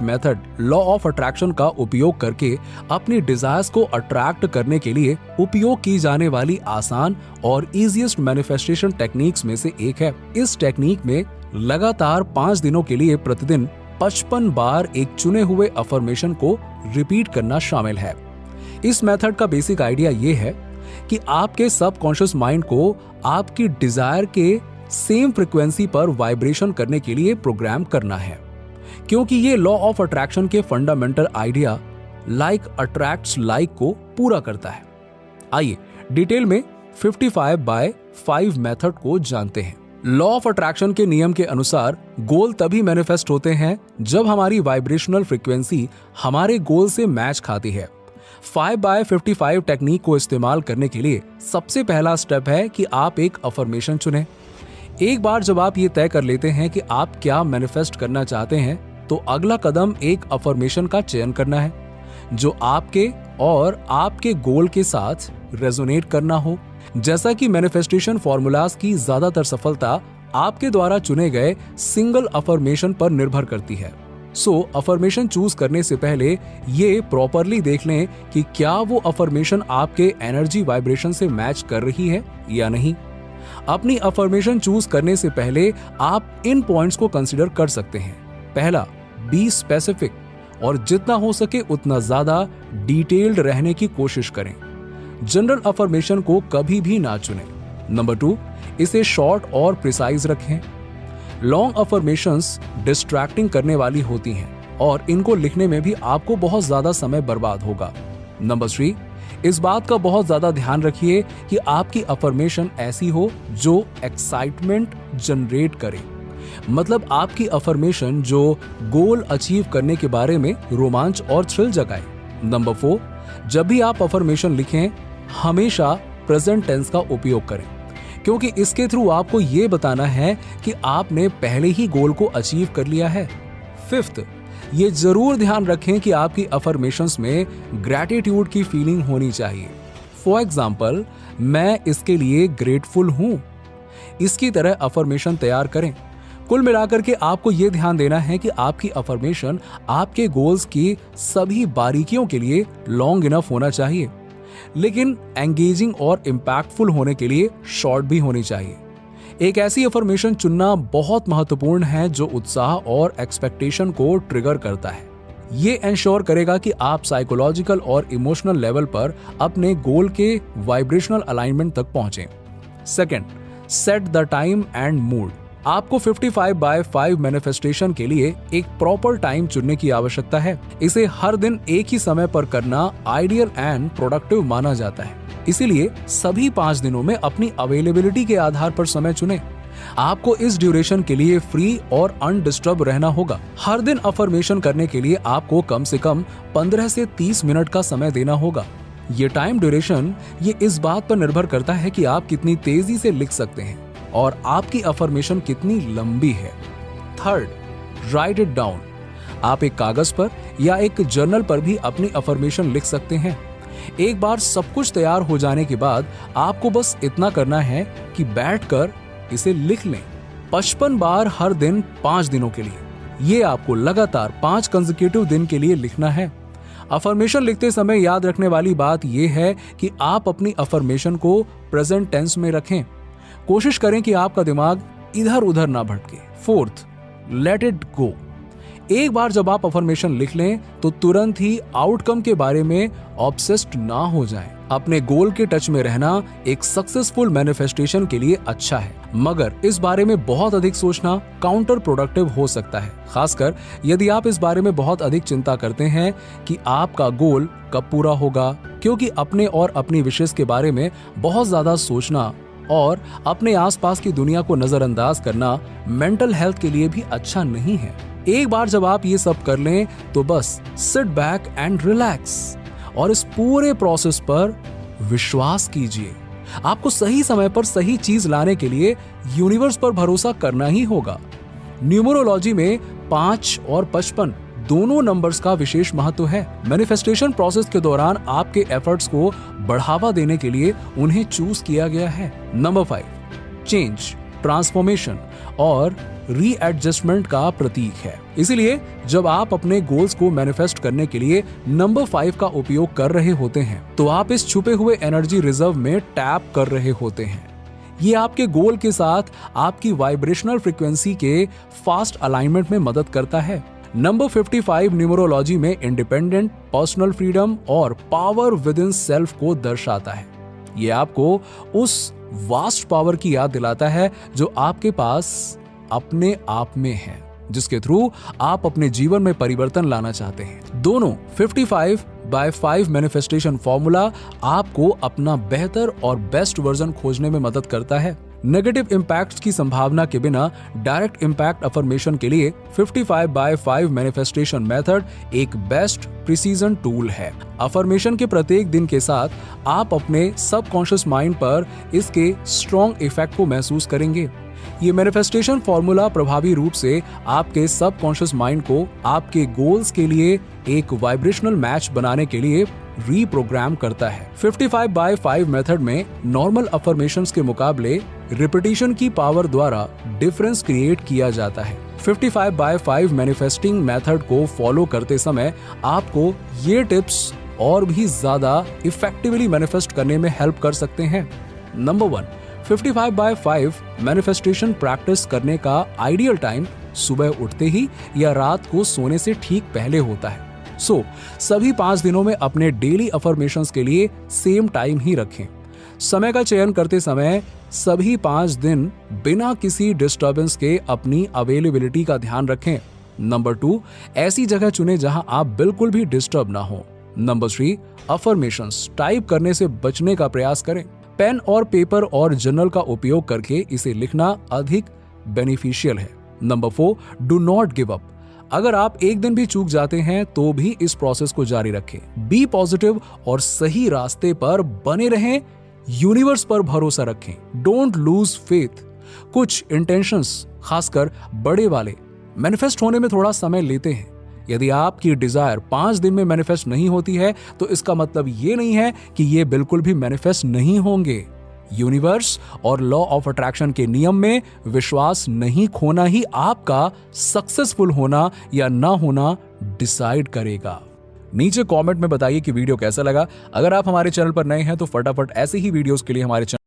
Method law of attraction का उपयोग करके अपनी डिजायर्स को अट्रैक्ट करने के लिए उपयोग की जाने वाली आसान और इजीएस्ट मैनिफेस्टेशन टेक्निक्स में से एक है। इस टेक्निक में लगातार 5 दिनों के लिए प्रतिदिन 55 बार एक चुने हुए अफर्मेशन को रिपीट करना शामिल है। इस मेथड का बेसिक आइडिया ये है कि आपके सबकॉन्शियस माइंड को आपकी डिजायर के सेम फ्रीक्वेंसी पर वाइब्रेशन करने के लिए प्रोग्राम करना है, क्योंकि ये लॉ ऑफ अट्रैक्शन के fundamental idea like attracts like को पूरा करता है। आइए डिटेल में 55/5 मेथड को जानते हैं। लॉ ऑफ अट्रैक्शन के नियम के अनुसार गोल तभी मैनिफेस्ट होते हैं जब हमारी वाइब्रेशनल फ्रीक्वेंसी हमारे गोल से मैच खाती है। 5/55 टेक्निक को इस्तेमाल करने के लिए सबसे पहला स्टेप है कि आप एक अफर्मेशन चुनें। एक बार जब आप ये तय कर लेते हैं कि आप क्या मैनिफेस्ट करना चाहते हैं, तो अगला कदम एक अफर्मेशन का चयन करना है जो आपके और आपके गोल के साथ रेजोनेट करना हो। जैसा कि मैनिफेस्टेशन फॉर्मूलाज की ज्यादातर सफलता आपके द्वारा चुने गए सिंगल अफर्मेशन पर निर्भर करती है। सो अफर्मेशन चूज करने से पहले ये प्रॉपरली देख लें कि क्या वो अफर्मेशन आपके एनर्जी वाइब्रेशन से मैच कर रही है या नहीं। अपनी अफर्मेशन चूज करने से पहले आप इन पॉइंट्स को कंसीडर कर सकते हैं। पहला, बी स्पेसिफिक और जितना हो सके उतना ज्यादा डिटेल्ड रहने की कोशिश करें। जनरल अफर्मेशन को कभी भी ना चुनें। नंबर 2, इसे शॉर्ट और प्रिसाइज रखें। लॉन्ग अफर्मेशंस डिस्ट्रैक्टिंग करने वाली होती हैं और इनको लिखने में भी आपको बहुत ज्यादा समय बर्बाद होगा। नंबर 3, इस बात का बहुत ज्यादा ध्यान रखिए कि आपकी अफर्मेशन ऐसी हो जो एक्साइटमेंट जनरेट करे, मतलब आपकी अफर्मेशन जो गोल अचीव करने के बारे में रोमांच और थ्रिल जगाए। नंबर 4, जब भी आप अफर्मेशन लिखें हमेशा प्रेजेंट टेंस का उपयोग करें, क्योंकि इसके थ्रू आपको ये बताना है कि आपने पहले ही गोल को अचीव कर लिया है। 5th, ये जरूर ध्यान रखें कि आपकी अफर्मेशंस में ग्रैटिट्यूड की फीलिंग होनी चाहिए। फॉर एग्जाम्पल, मैं इसके लिए ग्रेटफुल हूं। इसकी तरह अफर्मेशन तैयार करें। कुल मिलाकर के आपको यह ध्यान देना है कि आपकी अफर्मेशन आपके गोल्स की सभी बारीकियों के लिए लॉन्ग इनफ होना चाहिए, लेकिन एंगेजिंग और इम्पैक्टफुल होने के लिए शॉर्ट भी होनी चाहिए। एक ऐसी अफर्मेशन चुनना बहुत महत्वपूर्ण है जो उत्साह और एक्सपेक्टेशन को ट्रिगर करता है। ये इंश्योर करेगा कि आप साइकोलॉजिकल और इमोशनल लेवल पर अपने गोल के वाइब्रेशनल अलाइनमेंट तक पहुंचें। Second, set the time and mood. आपको 55/5 मैनिफेस्टेशन के लिए एक प्रॉपर टाइम चुनने की आवश्यकता है। इसे हर दिन एक ही समय पर करना आइडियल एंड प्रोडक्टिव माना जाता है। इसीलिए सभी 5 दिनों में अपनी अवेलेबिलिटी के आधार पर समय चुनें। आपको इस ड्यूरेशन के लिए फ्री और अनडिस्टर्ब रहना होगा। हर दिन अफर्मेशन करने के लिए आपको कम से कम 15 से 30 मिनट का समय देना होगा। ये टाइम ड्यूरेशन ये इस बात पर निर्भर करता है कि आप कितनी तेजी से लिख सकते हैं और आपकी अफर्मेशन कितनी लंबी है। Third, right it down. आप एक कागज पर या एक जर्नल पर भी अपनी अफर्मेशन लिख सकते हैं। एक बार सब कुछ तैयार हो जाने के बाद आपको बस इतना करना है कि बैठकर इसे लिख लें 55 बार हर दिन 5 दिनों के लिए। ये आपको लगातार 5 कंसेक्यूटिव दिन के लिए लिखना है। अफर्मेशन लिखते समय याद रखने वाली बात यह है कि आप अपनी अफर्मेशन को प्रेजेंट टेंस में रखें। कोशिश करें कि आपका दिमाग इधर उधर ना भटके। 4th, let it go. एक बार जब आप अफर्मेशन लिख लें तो तुरंत ही आउटकम के बारे में ऑब्सेस्ड ना हो जाएं। अपने गोल के टच में रहना एक सक्सेसफुल मैनिफेस्टेशन के लिए अच्छा है, मगर इस बारे में बहुत अधिक सोचना काउंटर प्रोडक्टिव हो सकता है, खासकर यदि आप इस बारे में बहुत अधिक चिंता करते हैं कि आपका गोल कब पूरा होगा, क्योंकि अपने और अपनी विशेष के बारे में बहुत ज्यादा सोचना और अपने आसपास की दुनिया को नजरअंदाज करना मेंटल हेल्थ के लिए भी अच्छा नहीं है। एक बार जब आप ये सब कर लें तो बस सिट बैक एंड रिलैक्स और इस पूरे प्रोसेस पर विश्वास कीजिए। आपको सही समय पर सही चीज लाने के लिए यूनिवर्स पर भरोसा करना ही होगा। न्यूमरोलॉजी में 5 और 55 दोनों नंबर्स का विशेष महत्व है। मैनिफेस्टेशन प्रोसेस के दौरान आपके एफर्ट्स को बढ़ावा देने के लिए उन्हें चूज किया गया है। Number 5, change. ट्रांसफॉर्मेशन और रीएडजस्टमेंट का प्रतीक है। इसीलिए जब आप अपने गोल्स को मैनिफेस्ट करने के लिए नंबर 5 का उपयोग कर रहे होते हैं तो आप इस छुपे हुए एनर्जी रिजर्व में टैप कर रहे होते हैं। ये आपके गोल के साथ आपकी वाइब्रेशनल फ्रीक्वेंसी के फास्ट अलाइनमेंट में मदद करता है। नंबर 55 न्यूमरोलॉजी में इंडिपेंडेंट, पर्सनल फ्रीडम और पावर विद इन सेल्फ को दर्शाता है। ये आपको उस वास्ट पावर की याद दिलाता है जो आपके पास अपने आप में है, जिसके थ्रू आप अपने जीवन में परिवर्तन लाना चाहते हैं। दोनों 55/5 मैनिफेस्टेशन फॉर्मूला आपको अपना बेहतर और बेस्ट वर्जन खोजने में मदद करता है। नेगेटिव इम्पैक्ट्स की संभावना के बिना डायरेक्ट इम्पैक्ट अफर्मेशन के लिए 55/5 मैनिफेस्टेशन मेथड एक बेस्ट प्रिसीजन टूल है। अफर्मेशन के प्रत्येक दिन के साथ आप अपने सबकॉन्शियस माइंड पर इसके स्ट्रॉन्ग इफेक्ट को महसूस करेंगे। ये मैनिफेस्टेशन फॉर्मूला प्रभावी रूप से आपके सबकॉन्शियस माइंड को आपके गोल्स के लिए एक वाइब्रेशनल मैच बनाने के लिए रीप्रोग्राम करता है। 55/5 मेथड में नॉर्मल अफर्मेशंस के मुकाबले रिपीटिशन की पावर द्वारा डिफरेंस क्रिएट किया जाता है। 55/5 मैनिफेस्टिंग मेथड को फॉलो करते समय आपको ये टिप्स और भी ज्यादा इफेक्टिवली मैनिफेस्ट करने में हेल्प कर सकते हैं। नंबर 1, 55/5 मैनिफेस्टेशन प्रैक्टिस करने का आइडियल टाइम सुबह उठते ही या रात को सोने से ठीक पहले होता है। सभी 5 दिनों में अपने डेली अफर्मेशंस के लिए सेम टाइम ही रखें। समय का चयन करते समय सभी 5 दिन बिना किसी डिस्टर्बेंस के अपनी अवेलेबिलिटी का ध्यान रखें। नंबर 2, ऐसी जगह चुनें जहां आप बिल्कुल भी डिस्टर्ब ना हो। नंबर 3, अफर्मेशंस टाइप करने से बचने का प्रयास करें। पेन और पेपर और जर्नल का उपयोग करके इसे लिखना अधिक बेनिफिशियल है। Number 4, do not give up. अगर आप एक दिन भी चूक जाते हैं तो भी इस प्रोसेस को जारी रखें। बी पॉजिटिव और सही रास्ते पर बने रहें। यूनिवर्स पर भरोसा रखें। Don't lose faith. कुछ इंटेंशंस, खासकर बड़े वाले, मैनिफेस्ट होने में थोड़ा समय लेते हैं। यदि आपकी डिजायर 5 दिन में मैनिफेस्ट नहीं होती है तो इसका मतलब ये नहीं है कि ये बिल्कुल भी मैनिफेस्ट नहीं होंगे। यूनिवर्स और लॉ ऑफ अट्रैक्शन के नियम में विश्वास नहीं खोना ही आपका सक्सेसफुल होना या ना होना डिसाइड करेगा। नीचे कमेंट में बताइए कि वीडियो कैसा लगा। अगर आप हमारे चैनल पर नए हैं तो फटाफट ऐसे ही वीडियोस के लिए हमारे चैनल